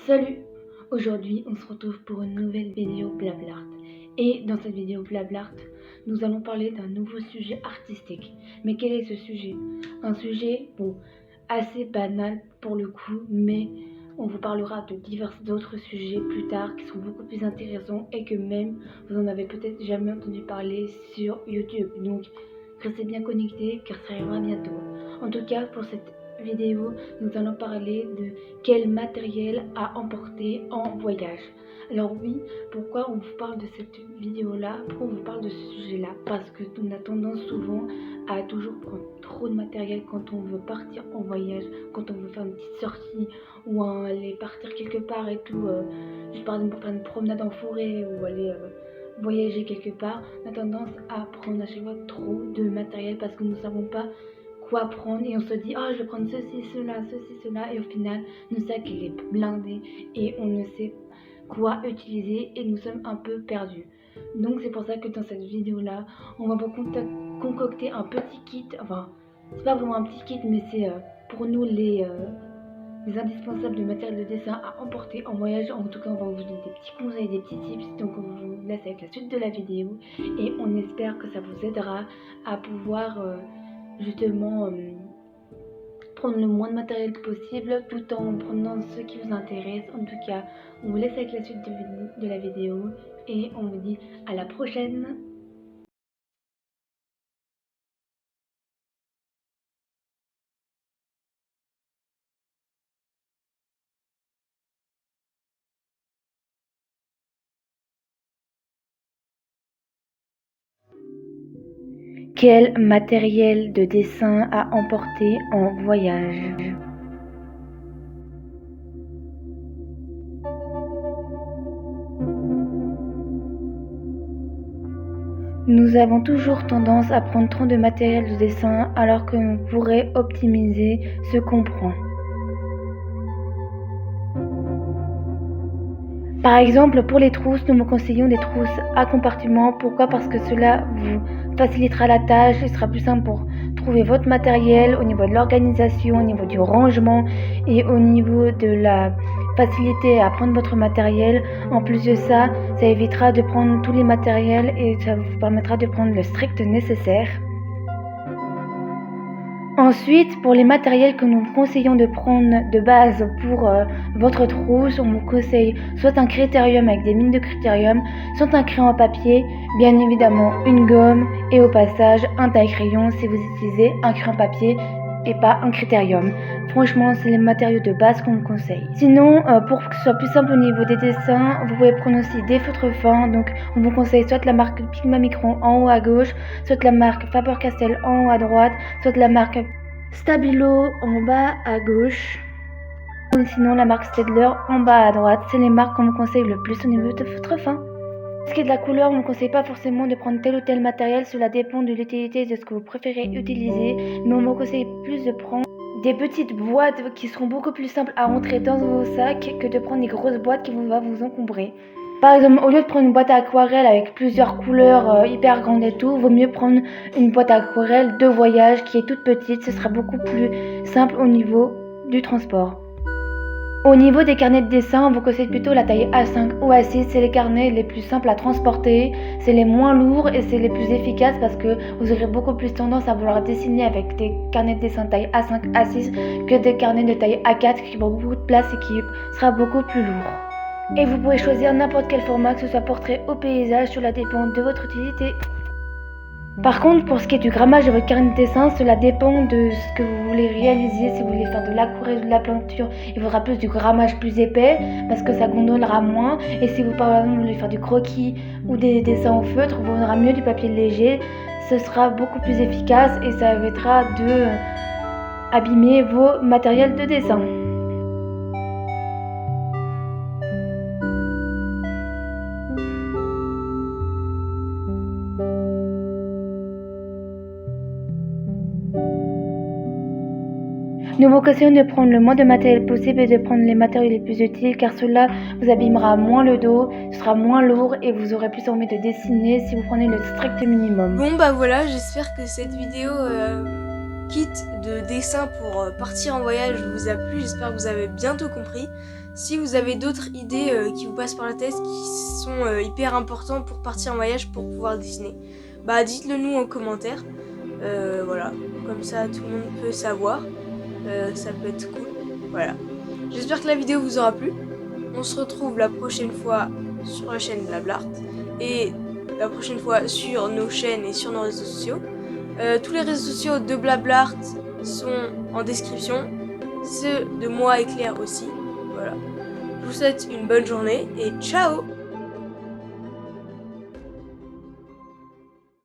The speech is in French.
Salut! Aujourd'hui, on se retrouve pour une nouvelle vidéo Blablart. Et dans cette vidéo Blablart, nous allons parler d'un nouveau sujet artistique. Mais quel est ce sujet? Un sujet, assez banal pour le coup, mais on vous parlera de divers autres sujets plus tard qui sont beaucoup plus intéressants et que même vous en avez peut-être jamais entendu parler sur YouTube. Donc, restez bien connectés car ça arrivera bientôt. En tout cas, pour cette vidéo, nous allons parler de quel matériel à emporter en voyage. Alors oui, pourquoi on vous parle de cette vidéo-là? Pourquoi on vous parle de ce sujet-là? Parce que on a tendance souvent à toujours prendre trop de matériel quand on veut partir en voyage, quand on veut faire une petite sortie ou aller partir quelque part et tout, juste par exemple pour faire une promenade en forêt ou aller voyager quelque part. On a tendance à prendre à chaque fois trop de matériel parce que nous ne savons pas quoi prendre et on se dit je vais prendre ceci, cela et au final notre sac il est blindé et on ne sait quoi utiliser et nous sommes un peu perdus. Donc c'est pour ça que dans cette vidéo là on va vous concocter un petit kit, enfin c'est pas vraiment un petit kit mais c'est pour nous les indispensables de matériel de dessin à emporter en voyage. En tout cas on va vous donner des petits conseils, des petits tips, donc on vous laisse avec la suite de la vidéo et on espère que ça vous aidera à pouvoir justement prendre le moins de matériel possible tout en prenant ce qui vous intéresse. En tout cas, on vous laisse avec la suite de la vidéo et on vous dit à la prochaine. Quel matériel de dessin à emporter en voyage? Nous avons toujours tendance à prendre trop de matériel de dessin alors que l'on pourrait optimiser ce qu'on prend. Par exemple, pour les trousses, nous vous conseillons des trousses à compartiment. Pourquoi? Parce que cela vous facilitera la tâche, il sera plus simple pour trouver votre matériel au niveau de l'organisation, au niveau du rangement et au niveau de la facilité à prendre votre matériel. En plus de ça, ça évitera de prendre tous les matériels et ça vous permettra de prendre le strict nécessaire. Ensuite, pour les matériels que nous vous conseillons de prendre de base pour votre trousse, on vous conseille soit un critérium avec des mines de critérium, soit un crayon à papier, bien évidemment une gomme et au passage un taille-crayon si vous utilisez un crayon à papier et pas un critérium. Franchement, c'est les matériaux de base qu'on vous conseille. Sinon, pour que ce soit plus simple au niveau des dessins, vous pouvez prendre aussi des feutres fins. Donc, on vous conseille soit la marque Pigma Micron en haut à gauche, soit la marque Faber-Castell en haut à droite, soit la marque Stabilo en bas à gauche. Ou sinon, la marque Staedtler en bas à droite. C'est les marques qu'on vous conseille le plus au niveau de feutres fins. Pour ce qui est de la couleur, on ne conseille pas forcément de prendre tel ou tel matériel, cela dépend de l'utilité et de ce que vous préférez utiliser, mais on vous conseille plus de prendre des petites boîtes qui seront beaucoup plus simples à rentrer dans vos sacs que de prendre des grosses boîtes qui vont vous encombrer. Par exemple, au lieu de prendre une boîte à aquarelle avec plusieurs couleurs hyper grandes et tout, vaut mieux prendre une boîte à aquarelle de voyage qui est toute petite, ce sera beaucoup plus simple au niveau du transport. Au niveau des carnets de dessin, on vous conseille plutôt la taille A5 ou A6, c'est les carnets les plus simples à transporter, c'est les moins lourds et c'est les plus efficaces parce que vous aurez beaucoup plus tendance à vouloir dessiner avec des carnets de dessin taille A5, A6 que des carnets de taille A4 qui prennent beaucoup de place et qui sera beaucoup plus lourd. Et vous pouvez choisir n'importe quel format, que ce soit portrait ou paysage, cela dépend de votre utilité. Par contre, pour ce qui est du grammage de votre carnet de dessin, cela dépend de ce que vous voulez réaliser. Si vous voulez faire de l'aquarelle ou de la peinture, il faudra plus du grammage plus épais parce que ça gondolera moins. Et si vous par exemple voulez faire du croquis ou des dessins au feutre, vous vaudra mieux du papier léger. Ce sera beaucoup plus efficace et ça évitera de abîmer vos matériels de dessin. Nous vous conseillons de prendre le moins de matériel possible et de prendre les matériaux les plus utiles car cela vous abîmera moins le dos, ce sera moins lourd et vous aurez plus envie de dessiner si vous prenez le strict minimum. Bon bah voilà, j'espère que cette vidéo kit de dessin pour partir en voyage vous a plu. J'espère que vous avez bientôt compris. Si vous avez d'autres idées qui vous passent par la tête, qui sont hyper importantes pour partir en voyage, pour pouvoir dessiner, bah dites-le nous en commentaire. Voilà, comme ça tout le monde peut savoir. Ça peut être cool. Voilà. J'espère que la vidéo vous aura plu. On se retrouve la prochaine fois sur la chaîne Blablart et la prochaine fois sur nos chaînes et sur nos réseaux sociaux. Tous les réseaux sociaux de Blablart sont en description, ceux de moi et Claire aussi. Voilà. Je vous souhaite une bonne journée et ciao!